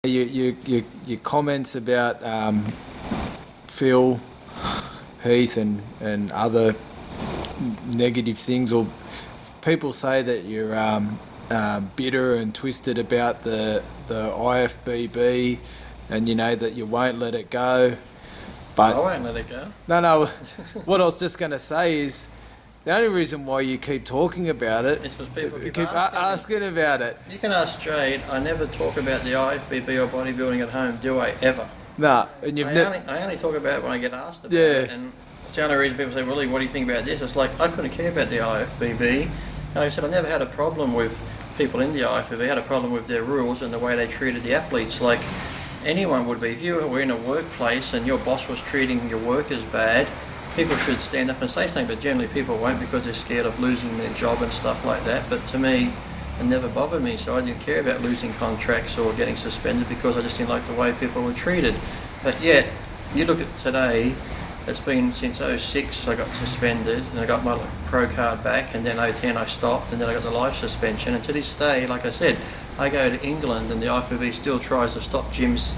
Your comments about Phil, Heath, and other negative things, or people say that you're bitter and twisted about the IFBB, and that you won't let it go. But I won't let it go. No. What I was just going to say is, the only reason why you keep talking about it is because people keep asking about it. You can ask Jade. I never talk about the IFBB or bodybuilding at home, do I ever? No, and I only talk about it when I get asked about it. And it's the only reason people say, "Really, what do you think about this?" It's like, I couldn't care about the IFBB. And like I said, I never had a problem with people in the IFBB. I had a problem with their rules and the way they treated the athletes. Like anyone would be. If you were in a workplace and your boss was treating your workers bad, people should stand up and say something, but generally people won't because they're scared of losing their job and stuff like that. But to me, it never bothered me, so I didn't care about losing contracts or getting suspended because I just didn't like the way people were treated. But yet, you look at today, it's been since 06 I got suspended, and I got my pro card back, and then 010 I stopped, and then I got the life suspension. And to this day, like I said, I go to England and the IFBB still tries to stop gyms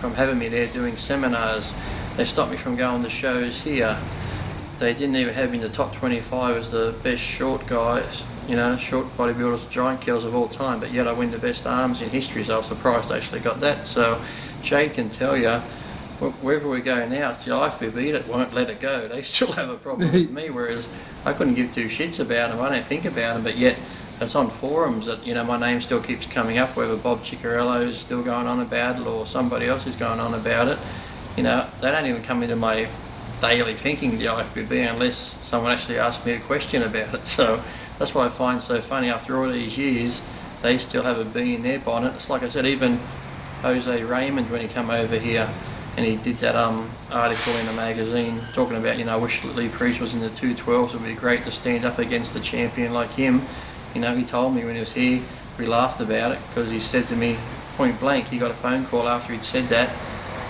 from having me there doing seminars. They stopped me from going to shows here. They didn't even have me in the top 25 as the best short guys, short bodybuilders, giant killers of all time, but yet I win the best arms in history, so I was surprised I actually got that. So Jade can tell you, wherever we go now, it's the IFBB that won't let it go. They still have a problem with me, whereas I couldn't give two shits about them. I don't think about them, but yet it's on forums that, my name still keeps coming up, whether Bob Ciccarello is still going on about it or somebody else is going on about it. They don't even come into my daily thinking, the IFBB, unless someone actually asks me a question about it. So that's why I find so funny, after all these years, they still have a bee in their bonnet. It's like I said, even Jose Raymond, when he came over here and he did that article in a magazine talking about, I wish Lee Priest was in the 212s, it would be great to stand up against a champion like him. He told me when he was here, we laughed about it because he said to me point blank, he got a phone call after he'd said that,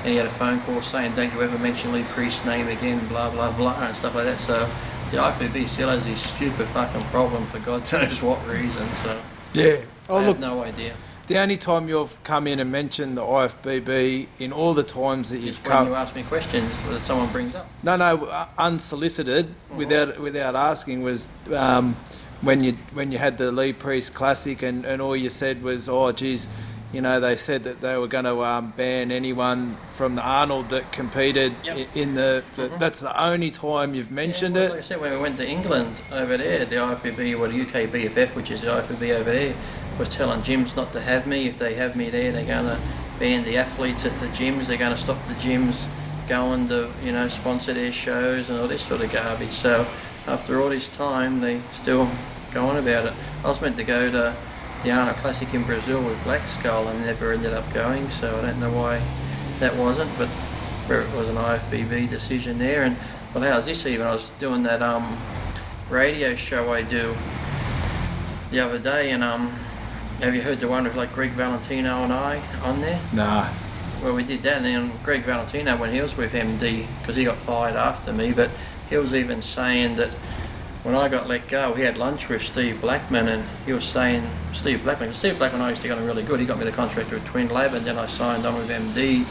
and he had a phone call saying, "Don't you ever mention Lee Priest's name again," blah blah blah and stuff like that. So the IFBB still has this stupid fucking problem for God knows what reason. So yeah, I have no idea. The only time you've come in and mentioned the IFBB in all the times that you've come, when you ask me questions that someone brings up. No, unsolicited, without asking, was when you had the Lee Priest Classic, and all you said was, "Oh, geez, they said that they were going to ban anyone from the Arnold that competed in the That's the only time you've mentioned it. Like I said, when we went to England over there, the IFBB, or the UK BFF, which is the IFBB over there, was telling gyms not to have me. If they have me there, they're going to ban the athletes at the gyms. They're going to stop the gyms going to, sponsor their shows and all this sort of garbage. So after all this time, they still go on about it. I was meant to go to the Arnold Classic in Brazil with Black Skull and never ended up going, so I don't know why that wasn't, but it was an IFBB decision there. And well, how's this even? I was doing that radio show I do the other day, and have you heard the one with like Greg Valentino and I on there? Nah. Well, we did that, and then Greg Valentino, when he was with MD, because he got fired after me, but he was even saying that when I got let go, he had lunch with Steve Blackman, and he was saying, Steve Blackman and I used to get on really good. He got me the contract with Twin Lab, and then I signed on with MD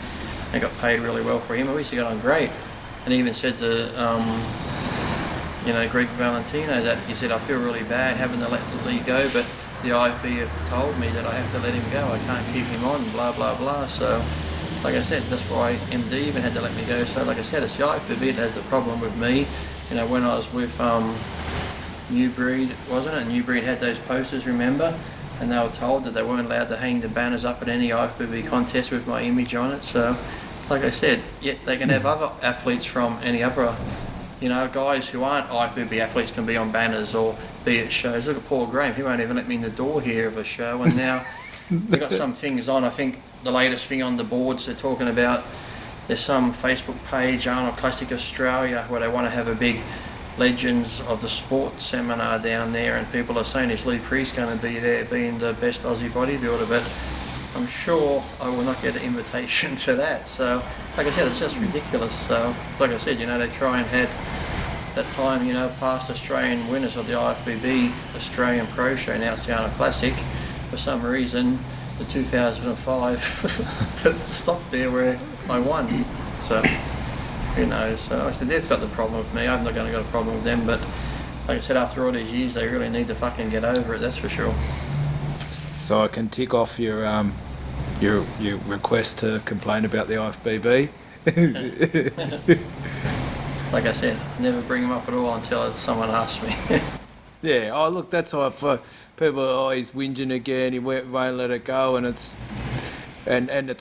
and got paid really well for him. We used to get on great. And he even said to, Greg Valentino that he said, "I feel really bad having to let Lee go, but the IFB have told me that I have to let him go. I can't keep him on, blah, blah, blah." So, like I said, that's why MD even had to let me go. So, like I said, it's the IFBB that has the problem with me. When I was with New Breed, wasn't it? New Breed had those posters, remember? And they were told that they weren't allowed to hang the banners up at any IFBB contest with my image on it. So, like I said, yet they can have other athletes from any other, guys who aren't IFBB athletes can be on banners or be at shows. Look at Paul Graham, he won't even let me in the door here of a show, and now they've got some things on. I think the latest thing on the boards they're talking about, there's some Facebook page, Arnold Classic Australia, where they want to have a big Legends of the Sport seminar down there, and people are saying, is Lee Priest going to be there being the best Aussie bodybuilder? But I'm sure I will not get an invitation to that. So, like I said, it's just ridiculous. So, like I said, they try and had that time, past Australian winners of the IFBB Australian Pro Show, now it's the Arnold Classic. For some reason, the 2005 it stopped there where I won. So who knows? Like I said, they've got the problem with me. I'm not going to got a problem with them, but like I said, after all these years, they really need to fucking get over it. That's for sure. So I can tick off your request to complain about the IFBB. Like I said, I never bring them up at all until someone asks me. Yeah. Oh, look, that's why people are he's whinging again. He won't let it go, and it's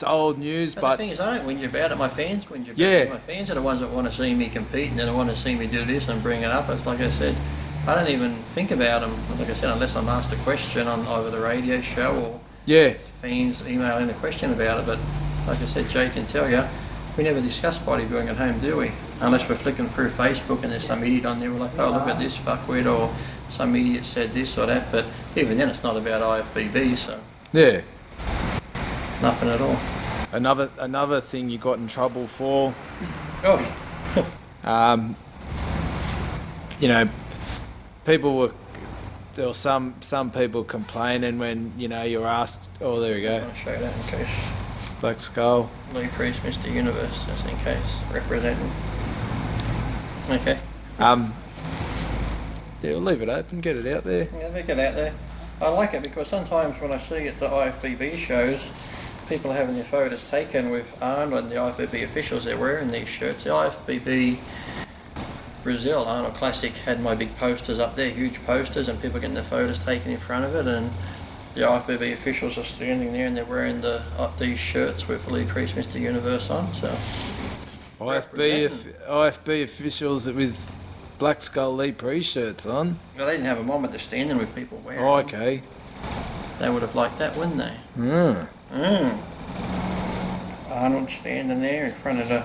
old news. But But the thing is, I don't whinge about it. My fans whinge about Yeah. it. My fans are the ones that want to see me compete and they want to see me do this and bring it up. It's like I said, I don't even think about them. Like I said, unless I'm asked a question on either the radio show or yeah, fans email in a question about it. But like I said, Jay can tell you, we never discuss bodybuilding at home, do we? Unless we're flicking through Facebook and there's some idiot on there, we're like, oh, look at this fuckwit, or some idiot said this or that. But even then, it's not about IFBB, so yeah. nothing at all. Another thing you got in trouble for. Oh, You know, there were some people complaining when, you know, you're asked, oh, there we I'll go, show you that in case. Black Skull. Lee Priest, Mr. Universe, just in case, representing. Okay. Yeah, we'll leave it open, get it out there. Yeah, make it out there. I like it because sometimes when I see at the IFBB shows, people are having their photos taken with Arnold and the IFBB officials. They're wearing these shirts. The IFBB Brazil Arnold Classic had my big posters up there, huge posters, and people getting their photos taken in front of it. And the IFBB officials are standing there and they're wearing these shirts with Lee Priest, Mr. Universe on. So IFB officials with Black Skull Lee Priest shirts on. well, they didn't have them on, but they're standing with people wearing Oh, them. okay. They would have liked that, wouldn't they? Mm. Arnold standing there in front of the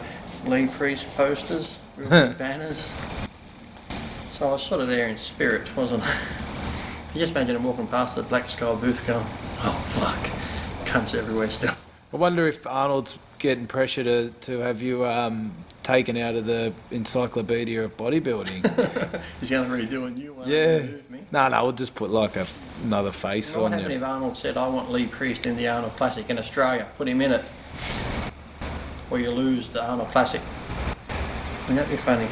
Lee Priest posters, real big banners. So I was sort of there in spirit, wasn't I? You just imagine him walking past the Black Skull booth going, oh fuck, cunts everywhere still. I wonder if Arnold's getting pressure to have you taken out of the encyclopedia of bodybuilding. He's going to redo a new one. Yeah. Remove me. No, we'll just put like another face What on happened you. if Arnold said, I want Lee Priest in the Arnold Classic in Australia, put him in it, or you lose the Arnold Classic? Wouldn't that be funny?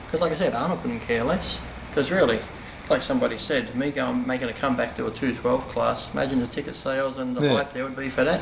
Because like I said, Arnold couldn't care less. Because really, like somebody said, me going making a comeback to a 212 class, imagine the ticket sales and the Yeah. hype there would be for that.